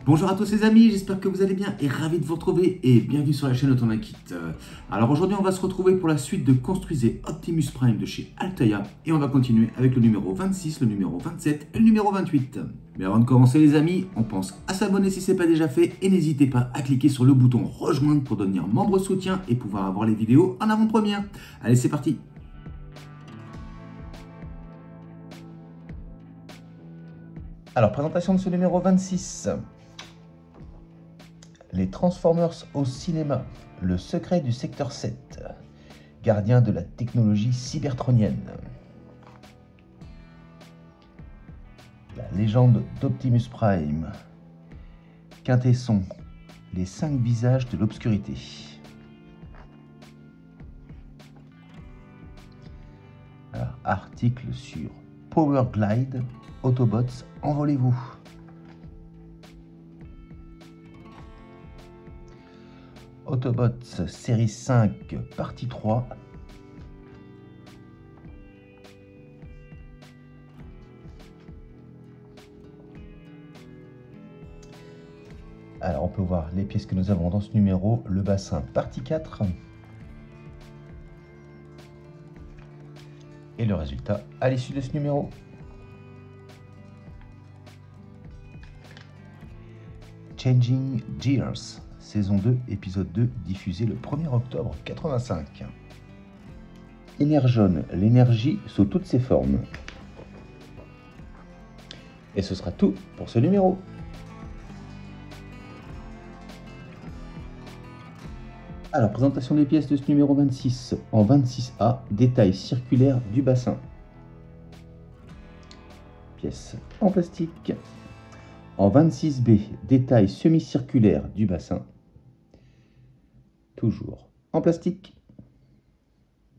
Bonjour à tous les amis, j'espère que vous allez bien et ravi de vous retrouver et bienvenue sur la chaîne Autonakit. Alors aujourd'hui on va se retrouver pour la suite de Construisez Optimus Prime de chez Altaïa et on va continuer avec le numéro 26, le numéro 27 et le numéro 28. Mais avant de commencer les amis, on pense à s'abonner si ce n'est pas déjà fait et n'hésitez pas à cliquer sur le bouton rejoindre pour devenir membre soutien et pouvoir avoir les vidéos en avant-première. Allez c'est parti. Alors présentation de ce numéro 26. Les Transformers au cinéma, le secret du secteur 7, gardien de la technologie cybertronienne. La légende d'Optimus Prime, Quintesson, les 5 visages de l'obscurité. Alors, article sur Power Glide, Autobots, envolez-vous. Autobots série 5 partie 3. Alors on peut voir les pièces que nous avons dans ce numéro, le bassin partie 4 et le résultat à l'issue de ce numéro. Changing Gears, saison 2, épisode 2, diffusé le 1er octobre 85. Énergone, l'énergie sous toutes ses formes. Et ce sera tout pour ce numéro. Alors, présentation des pièces de ce numéro 26. En 26A, détail circulaire du bassin. Pièce en plastique. En 26B, détail semi-circulaire du bassin. Toujours en plastique.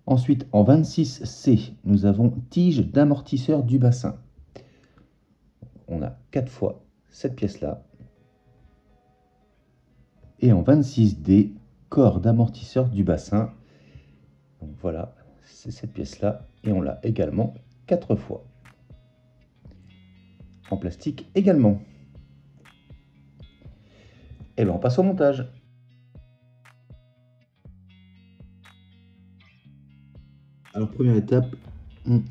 Ensuite, en 26C, nous avons tige d'amortisseur du bassin. On a 4 fois cette pièce-là. Et en 26D, corps d'amortisseur du bassin. Donc voilà, c'est cette pièce-là. Et on l'a également 4 fois. En plastique également. Et bien on passe au montage. Alors première étape, on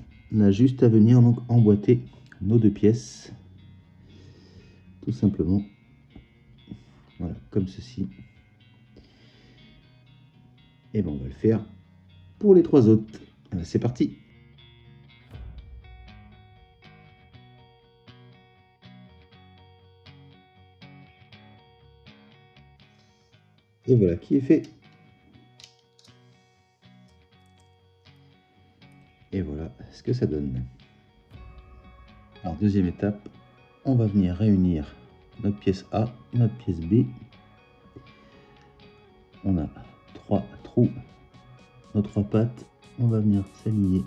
a juste à venir donc emboîter nos 2 pièces. Tout simplement. Voilà, comme ceci. Et bien on va le faire pour les 3 autres. C'est parti. Et voilà qui est fait. Et voilà ce que ça donne. Alors deuxième étape, on va venir réunir notre pièce A, notre pièce B. On a 3 trous, nos 3 pattes. On va venir s'aligner.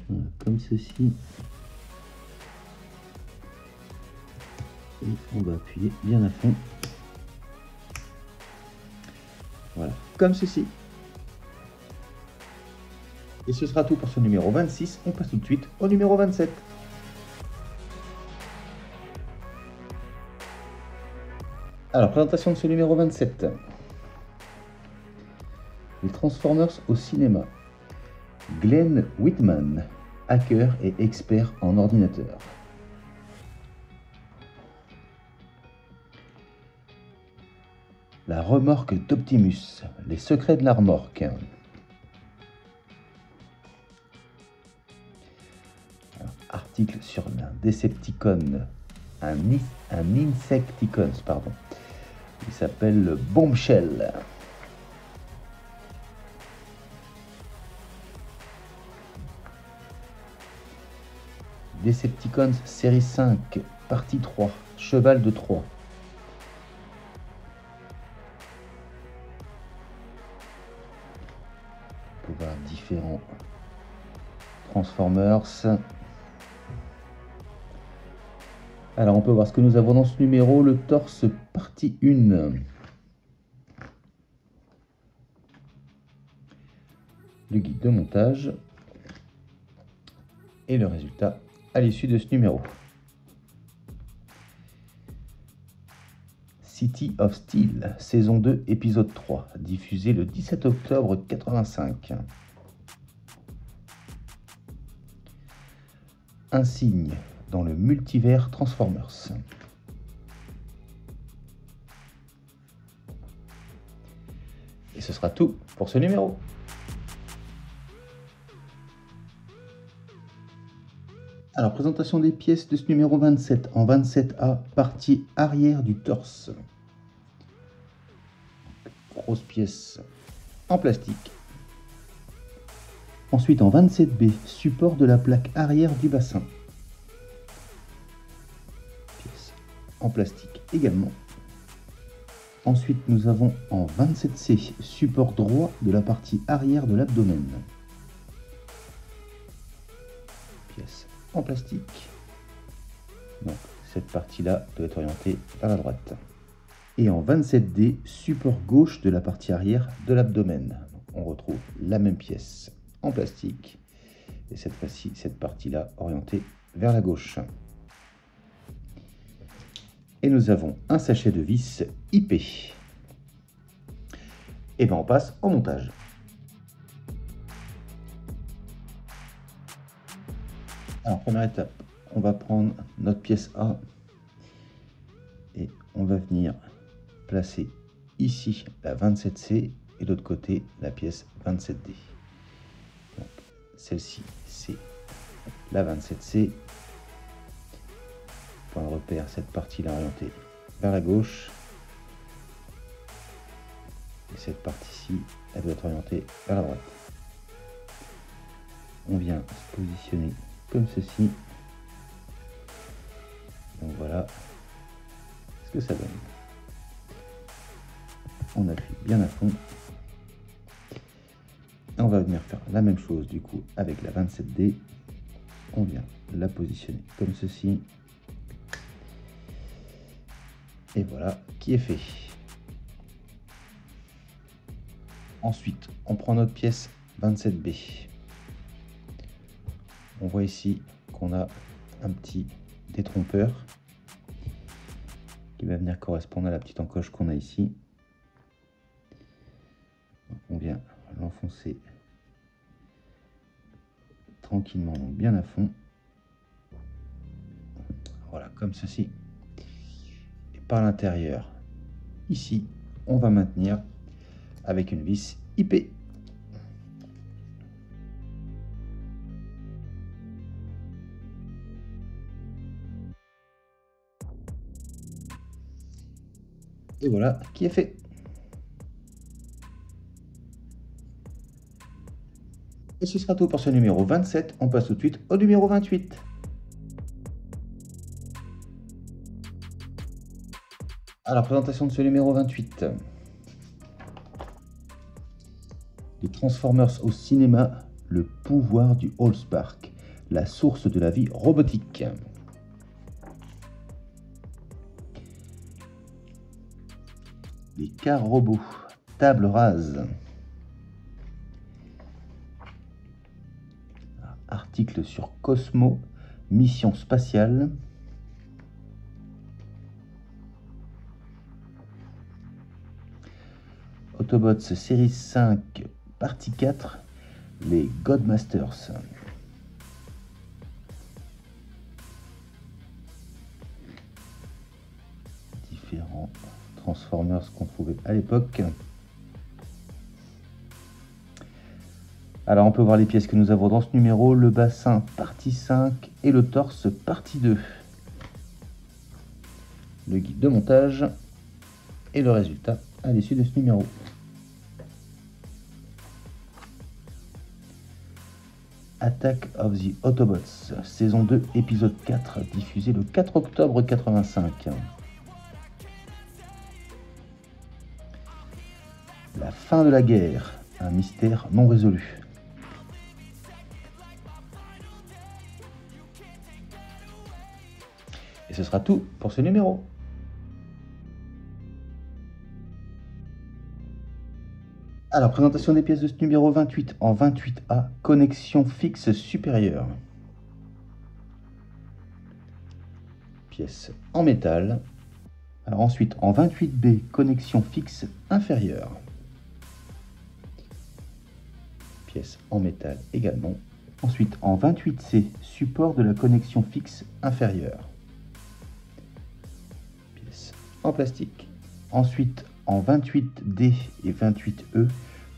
Voilà, comme ceci. Et on va appuyer bien à fond. Voilà, comme ceci. Et ce sera tout pour ce numéro 26. On passe tout de suite au numéro 27. Alors, présentation de ce numéro 27. Les Transformers au cinéma. Glenn Whitman, hacker et expert en ordinateur. La remorque d'Optimus, les secrets de la remorque. Article sur un Decepticon, un Insecticons, pardon. Il s'appelle Bombshell. Decepticons série 5, partie 3, cheval de Troie. On peut voir différents Transformers. Alors on peut voir ce que nous avons dans ce numéro, le torse partie 1. Le guide de montage. Et le résultat à l'issue de ce numéro. City of Steel, saison 2, épisode 3, diffusé le 17 octobre 85. Un signe dans le multivers Transformers. Et ce sera tout pour ce numéro. Alors, présentation des pièces de ce numéro 27 en 27A, partie arrière du torse. Grosse pièce en plastique. Ensuite, en 27B, support de la plaque arrière du bassin. Pièce en plastique également. Ensuite, nous avons en 27C, support droit de la partie arrière de l'abdomen. Pièce en plastique. Donc, cette partie-là doit être orientée vers la droite. Et en 27D, support gauche de la partie arrière de l'abdomen. On retrouve la même pièce en plastique. Et cette fois-ci, cette partie-là orientée vers la gauche. Et nous avons un sachet de vis IP. Et bien on passe au montage. Alors première étape, on va prendre notre pièce A et on va venir placer ici la 27C et de l'autre côté la pièce 27D. Celle-ci c'est la 27C. Point de repère, cette partie-là orientée vers la gauche. Et cette partie-ci, elle doit être orientée vers la droite. On vient se positionner comme ceci. Donc voilà ce que ça donne. On appuie bien à fond. On va venir faire la même chose du coup avec la 27D. On vient la positionner comme ceci. Et voilà qui est fait. Ensuite, on prend notre pièce 27B. On voit ici qu'on a un petit détrompeur qui va venir correspondre à la petite encoche qu'on a ici. Donc on vient l'enfoncer tranquillement, donc bien à fond. Voilà, comme ceci. Par l'intérieur, ici, on va maintenir avec une vis IP. Et voilà qui est fait. Et ce sera tout pour ce numéro 27. On passe tout de suite au numéro 28. Alors, présentation de ce numéro 28. Les Transformers au cinéma, le pouvoir du Allspark, la source de la vie robotique. Les cars robots, table rase. Article sur Cosmo, mission spatiale. Autobots série 5, partie 4, les Godmasters. Différents Transformers qu'on trouvait à l'époque. Alors on peut voir les pièces que nous avons dans ce numéro, le bassin partie 5 et le torse partie 2. Le guide de montage et le résultat à l'issue de ce numéro. Attack of the Autobots, saison 2, épisode 4, diffusé le 4 octobre 85. La fin de la guerre, un mystère non résolu. Et ce sera tout pour ce numéro. Alors, présentation des pièces de ce numéro 28 en 28A, connexion fixe supérieure. Pièce en métal, Alors ensuite, en 28B, connexion fixe inférieure. Pièce en métal également. Ensuite, en 28C, support de la connexion fixe inférieure. Pièce en plastique. Ensuite, en 28D et 28E,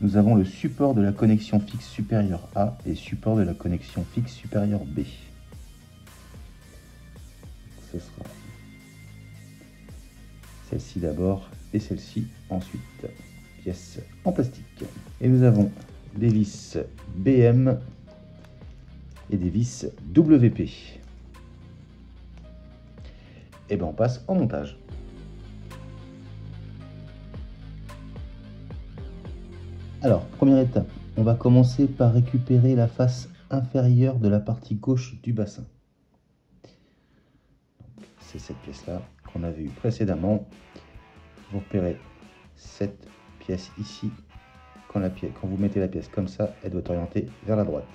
nous avons le support de la connexion fixe supérieure A et support de la connexion fixe supérieure B. Ce sera celle-ci d'abord et celle-ci ensuite. Pièce en plastique. Et nous avons des vis BM et des vis WP. Et bien on passe en montage. Alors, première étape, on va commencer par récupérer la face inférieure de la partie gauche du bassin. C'est cette pièce-là qu'on avait eu précédemment. Vous repérez cette pièce ici. Quand vous mettez la pièce comme ça, elle doit orienter vers la droite.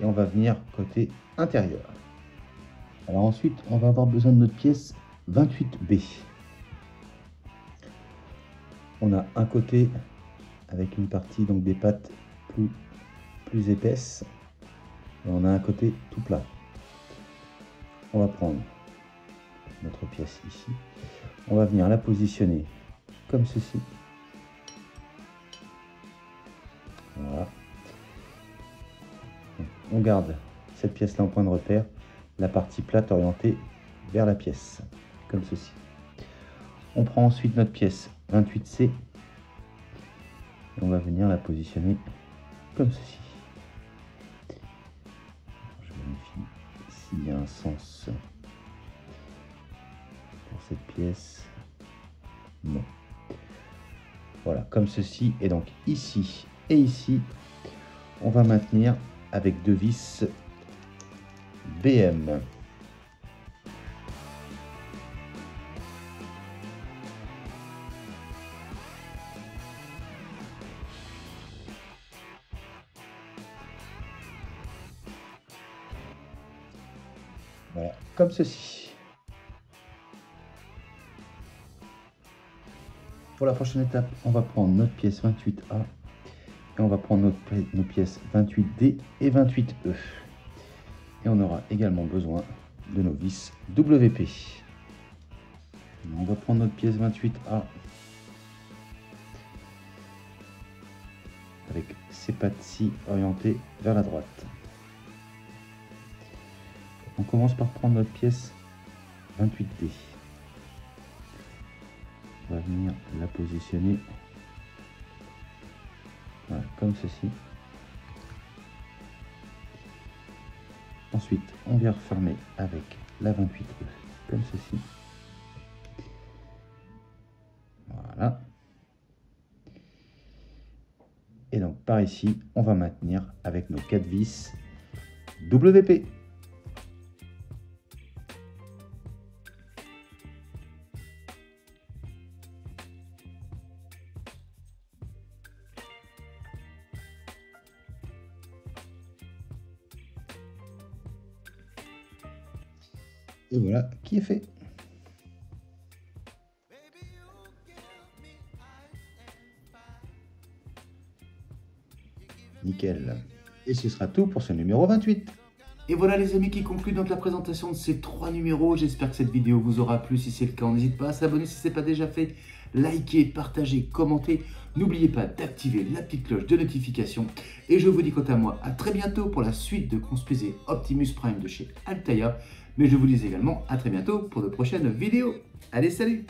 Et on va venir côté intérieur. Alors ensuite, on va avoir besoin de notre pièce 28B. On a un côté avec une partie donc des pattes plus épaisses. Et on a un côté tout plat. On va prendre notre pièce ici. On va venir la positionner comme ceci. Voilà. On garde cette pièce-là en point de repère, la partie plate orientée vers la pièce, comme ceci. On prend ensuite notre pièce 28C et on va venir la positionner comme ceci. Je vérifie s'il y a un sens pour cette pièce. Non. Voilà, comme ceci. Et donc ici et ici, on va maintenir avec deux vis BM. Voilà, comme ceci. Pour la prochaine étape, on va prendre notre pièce 28A et on va prendre nos pièces 28D et 28E. Et on aura également besoin de nos vis WP. On va prendre notre pièce 28A avec ces pattes-ci orientées vers la droite. On commence par prendre notre pièce 28D. On va venir la positionner voilà, comme ceci. Ensuite, on vient refermer avec la 28E comme ceci. Voilà. Et donc par ici, on va maintenir avec nos 4 vis WP. Et voilà qui est fait. Nickel. Et ce sera tout pour ce numéro 28. Et voilà les amis qui concluent donc la présentation de ces 3 numéros. J'espère que cette vidéo vous aura plu. Si c'est le cas, n'hésitez pas à s'abonner si ce n'est pas déjà fait. Likez, partagez, commentez. N'oubliez pas d'activer la petite cloche de notification. Et je vous dis quant à moi à très bientôt pour la suite de Construisez Optimus Prime de chez Altaïa. Mais je vous dis également à très bientôt pour de prochaines vidéos. Allez, salut!